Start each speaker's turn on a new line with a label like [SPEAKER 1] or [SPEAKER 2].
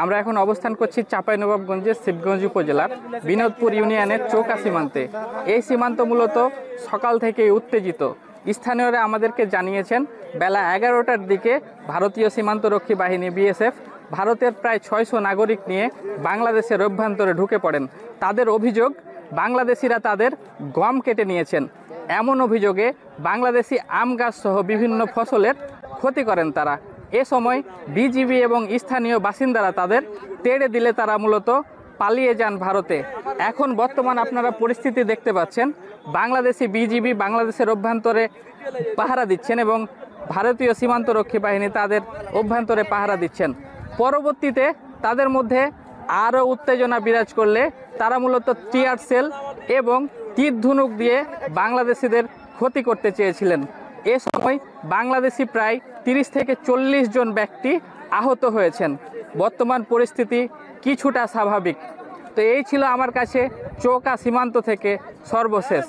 [SPEAKER 1] আমরা এখন অবস্থান করছি চাঁপাইনবাবগঞ্জের শিবগঞ্জ উপজেলার বিনোদপুর ইউনিয়নের চৌকা সীমান্তে। এই সীমান্ত মূলত সকাল থেকেই উত্তেজিত। স্থানীয়রা আমাদেরকে জানিয়েছেন বেলা 11টার দিকে ভারতীয় সীমান্তরক্ষী বাহিনী বিএসএফ ভারতের প্রায় 600 নাগরিক নিয়ে বাংলাদেশের অভ্যন্তরে ঢুকে পড়েন। তাদের অভিযোগ বাংলাদেশিরা তাদের গম কেটে নিয়েছেন। এমন অভিযোগে বাংলাদেশি আম গাছ সহ বিভিন্ন ফসলের ক্ষতি করেন তারা। এ সময় বিজিবি এবং স্থানীয় বাসিন্দারা তাদের তেড়ে দিলে তারা মূলত পালিয়ে যান ভারতে। এখন বর্তমান আপনারা পরিস্থিতি দেখতে পাচ্ছেন, বাংলাদেশি বিজিবি বাংলাদেশের অভ্যন্তরে পাহারা দিচ্ছেন এবং ভারতীয় সীমান্তরক্ষী বাহিনী তাদের অভ্যন্তরে পাহারা দিচ্ছেন। পরবর্তীতে তাদের মধ্যে আরও উত্তেজনা বিরাজ করলে তারা মূলত টিয়ার সেল এবং তীর ধনুক দিয়ে বাংলাদেশিদের ক্ষতি করতে চেয়েছিলেন। এ সময় বাংলাদেশি প্রায় 30 থেকে 40 জন ব্যক্তি আহত হয়েছেন। বর্তমান পরিস্থিতি কিছুটা স্বাভাবিক। তো এই ছিল আমার কাছে চৌকা সীমান্ত থেকে সর্বশেষ।